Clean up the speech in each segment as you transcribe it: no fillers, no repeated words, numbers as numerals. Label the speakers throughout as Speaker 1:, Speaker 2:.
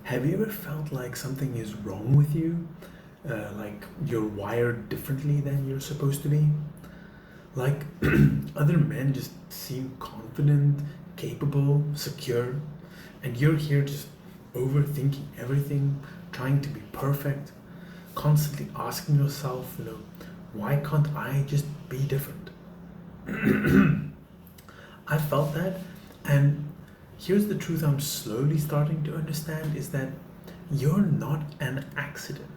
Speaker 1: Have you ever felt like something is wrong with you? Like you're wired differently than you're supposed to be? Like other men just seem confident, capable, secure, and you're here just overthinking everything, trying to be perfect, constantly asking yourself, why can't I just be different? I felt that, and here's the truth I'm slowly starting to understand is that you're not an accident.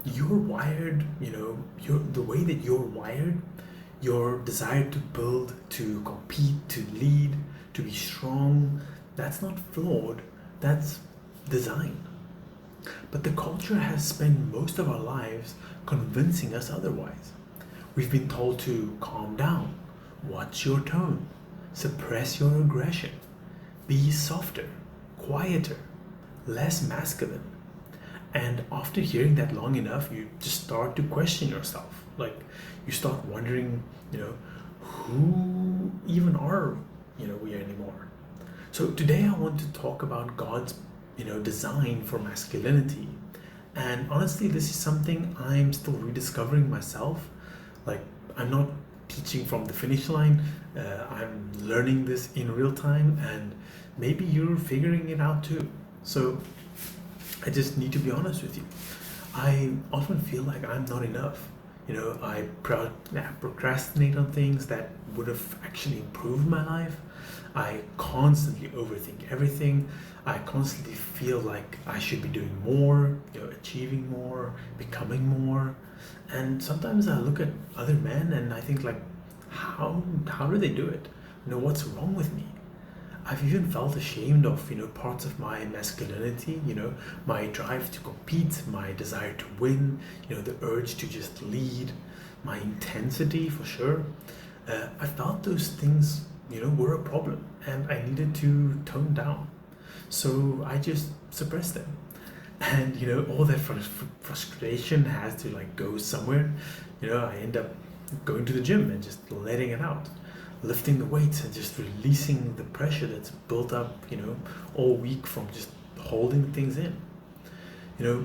Speaker 1: You're wired, you're the way that you're wired, your desire to build, to compete, to lead, to be strong, that's not flawed, that's design. But the culture has spent most of our lives convincing us otherwise. We've been told to calm down, watch your tone, suppress your aggression, be softer, quieter, less masculine. And after hearing that long enough, you just start to question yourself. Like you start wondering, who even are, we anymore. So today I want to talk about God's, design for masculinity. And honestly, this is something I'm still rediscovering myself. Like I'm not teaching from the finish line. I'm learning this in real time, and maybe you're figuring it out too. So I just need to be honest with you. I often feel like I'm not enough. I procrastinate on things that would have actually improved my life. I constantly overthink everything. I constantly feel like I should be doing more, achieving more, becoming more. And sometimes I look at other men and I think like, how do they do it? What's wrong with me? I've even felt ashamed of, parts of my masculinity, my drive to compete, my desire to win, the urge to just lead, my intensity for sure. I felt those things, were a problem and I needed to tone down. So I just suppressed them. And, all that frustration has to like go somewhere. I end up going to the gym and just letting it out, lifting the weights and just releasing the pressure that's built up, all week from just holding things in.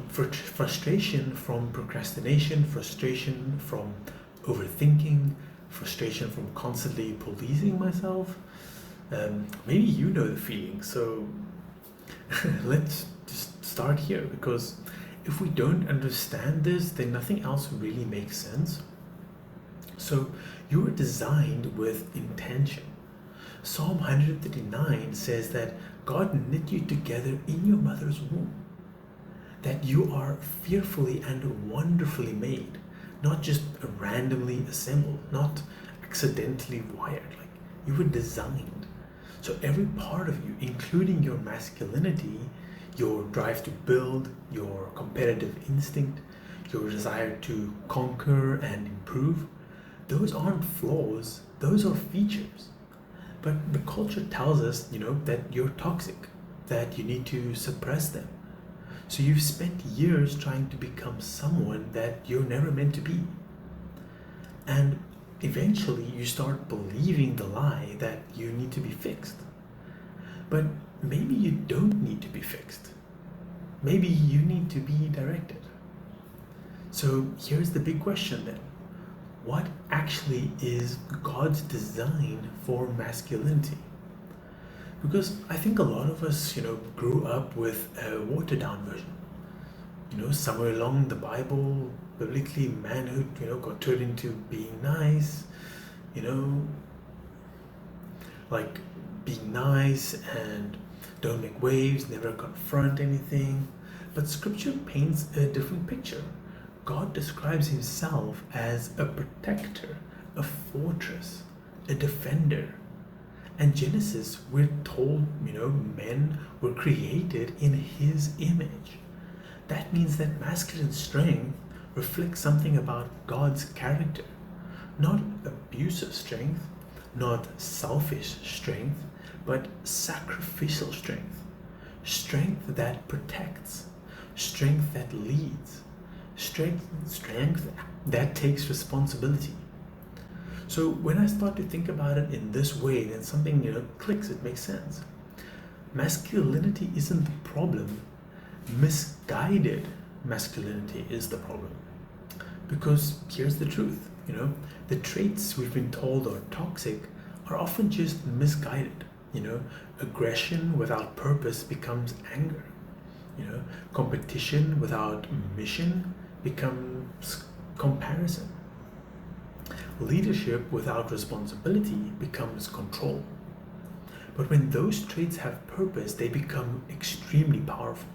Speaker 1: Frustration from procrastination, frustration from overthinking, frustration from constantly policing myself. Maybe you know the feeling. So let's just start here, because if we don't understand this, then nothing else really makes sense. So you were designed with intention. Psalm 139 says that God knit you together in your mother's womb, that you are fearfully and wonderfully made, not just randomly assembled, not accidentally wired. Like you were designed. So every part of you, including your masculinity, your drive to build, your competitive instinct, your desire to conquer and improve, those aren't flaws, those are features. But the culture tells us, that you're toxic, that you need to suppress them. So you've spent years trying to become someone that you're never meant to be. And eventually you start believing the lie that you need to be fixed. But maybe you don't need to be fixed. Maybe you need to be directed. So here's the big question then. What actually is God's design for masculinity? Because I think a lot of us, grew up with a watered down version. Somewhere along the Bible, biblically, manhood, got turned into being nice, like being nice and don't make waves, never confront anything. But scripture paints a different picture. God describes himself as a protector, a fortress, a defender. And Genesis, we're told, men were created in his image. That means that masculine strength reflects something about God's character. Not abusive strength, not selfish strength, but sacrificial strength. Strength that protects, strength that leads, strength that takes responsibility. So when I start to think about it in this way, then something clicks. It makes sense. Masculinity isn't the problem. Misguided masculinity is the problem. Because here's the truth, the traits we've been told are toxic are often just misguided. Aggression without purpose becomes anger. Competition without mission becomes comparison. Leadership without responsibility becomes control. But when those traits have purpose, they become extremely powerful.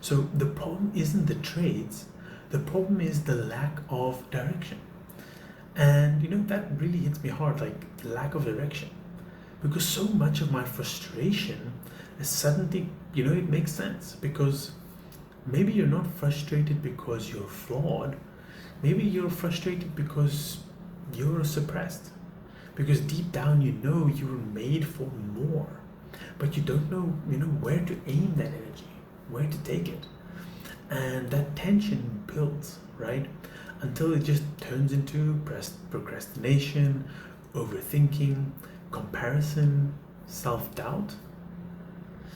Speaker 1: So the problem isn't the traits, the problem is the lack of direction. And that really hits me hard, like lack of direction. Because so much of my frustration is suddenly, it makes sense. Because maybe you're not frustrated because you're flawed. Maybe you're frustrated because you're suppressed. Because deep down you were made for more. But you don't know, where to aim that energy, where to take it. And that tension builds, right? Until it just turns into procrastination, overthinking, comparison, self-doubt.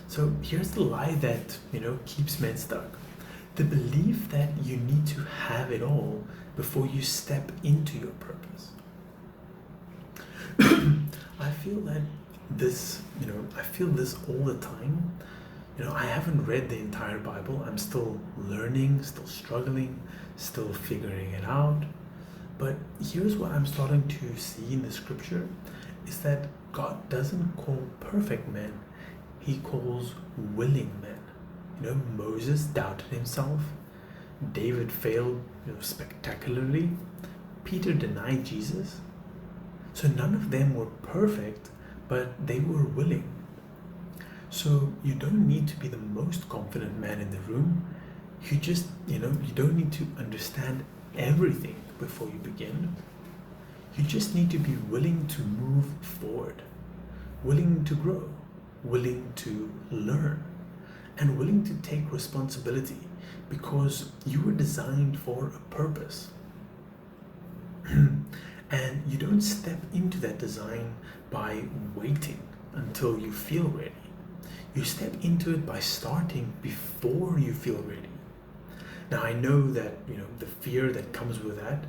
Speaker 1: So here's the lie that, keeps men stuck. The belief that you need to have it all before you step into your purpose. I feel this all the time. I haven't read the entire Bible. I'm still learning, still struggling, still figuring it out. But here's what I'm starting to see in the scripture is that God doesn't call perfect men. He calls willing men. Moses doubted himself. David failed spectacularly. Peter denied Jesus. So none of them were perfect, but they were willing. So you don't need to be the most confident man in the room. You just, you don't need to understand everything before you begin. You just need to be willing to move forward, willing to grow, willing to learn, and willing to take responsibility because you were designed for a purpose. And you don't step into that design by waiting until you feel ready. You step into it by starting before you feel ready. Now I know that the fear that comes with that,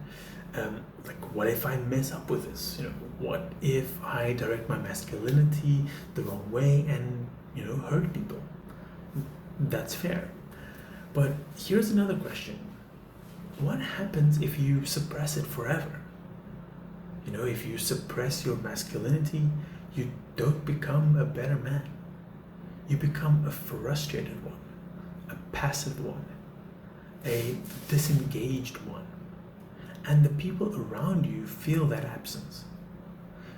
Speaker 1: like what if I mess up with this? What if I direct my masculinity the wrong way and hurt people? That's fair. But here's another question. What happens if you suppress it forever? If you suppress your masculinity, you don't become a better man. You become a frustrated one, a passive one, a disengaged one. And the people around you feel that absence.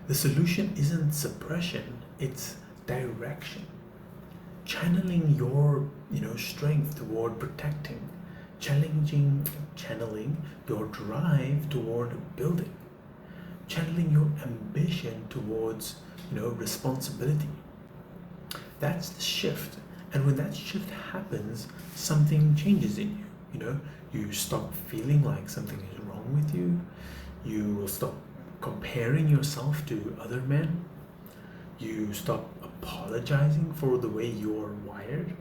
Speaker 1: The solution isn't suppression, it's direction. Channeling your strength toward protecting, channeling your drive toward building, channeling your ambition towards responsibility. That's the shift. And when that shift happens, something changes in you. You stop feeling like something is wrong with you. You will stop comparing yourself to other men. You stop apologizing for the way you're wired.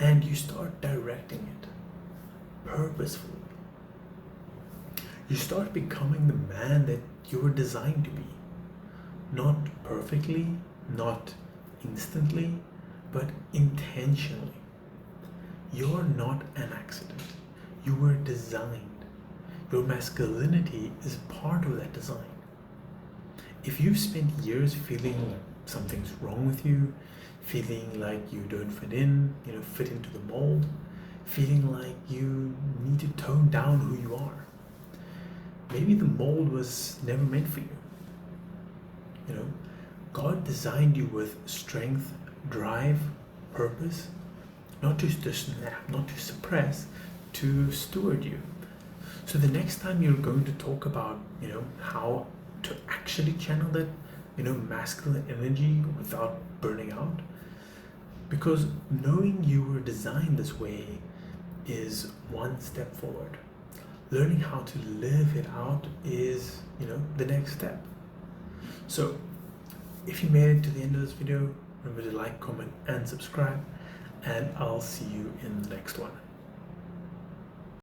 Speaker 1: And you start directing it purposefully. You start becoming the man that you were designed to be. Not perfectly, not instantly, but intentionally. You're not an accident. You were designed. Your masculinity is part of that design. If you've spent years feeling something's wrong with you, feeling like you don't fit into the mold, feeling like you need to tone down who you are, maybe the mold was never meant for you. God designed you with strength, drive, purpose, not to snap, not to suppress, to steward you. So the next time you're going to talk about, how to actually channel that, masculine energy without burning out, because knowing you were designed this way is one step forward. Learning how to live it out is, the next step. So if you made it to the end of this video, remember to like, comment, and subscribe. and I'll see you in the next one.